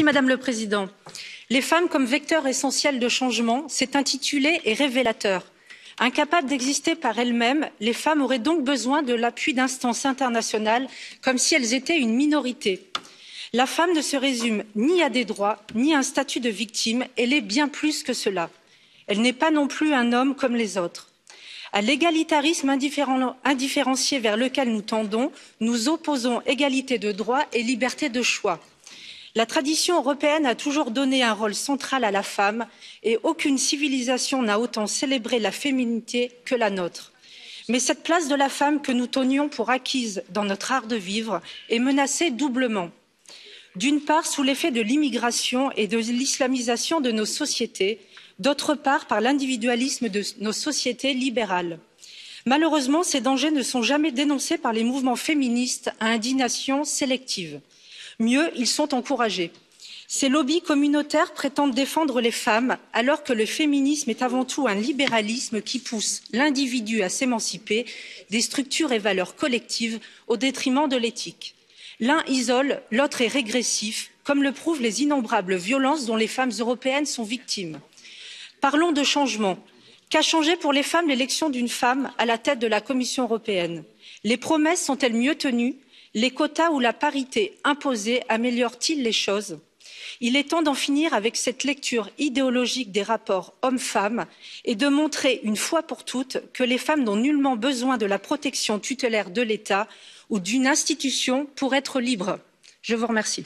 Madame le Président. Les femmes comme vecteurs essentiels de changement, c'est intitulé et révélateur. Incapables d'exister par elles-mêmes, les femmes auraient donc besoin de l'appui d'instances internationales, comme si elles étaient une minorité. La femme ne se résume ni à des droits, ni à un statut de victime, elle est bien plus que cela. Elle n'est pas non plus un homme comme les autres. À l'égalitarisme indifférencié vers lequel nous tendons, nous opposons égalité de droits et liberté de choix. La tradition européenne a toujours donné un rôle central à la femme et aucune civilisation n'a autant célébré la féminité que la nôtre. Mais cette place de la femme que nous tenions pour acquise dans notre art de vivre est menacée doublement. D'une part, sous l'effet de l'immigration et de l'islamisation de nos sociétés, d'autre part, par l'individualisme de nos sociétés libérales. Malheureusement, ces dangers ne sont jamais dénoncés par les mouvements féministes à indignation sélective. Mieux, ils sont encouragés. Ces lobbies communautaires prétendent défendre les femmes, alors que le féminisme est avant tout un libéralisme qui pousse l'individu à s'émanciper des structures et valeurs collectives au détriment de l'éthique. L'un isole, l'autre est régressif, comme le prouvent les innombrables violences dont les femmes européennes sont victimes. Parlons de changement. Qu'a changé pour les femmes l'élection d'une femme à la tête de la Commission européenne? Les promesses sont-elles mieux tenues? Les quotas ou la parité imposée améliorent-ils les choses? Il est temps d'en finir avec cette lecture idéologique des rapports hommes-femmes et de montrer une fois pour toutes que les femmes n'ont nullement besoin de la protection tutélaire de l'État ou d'une institution pour être libres. Je vous remercie.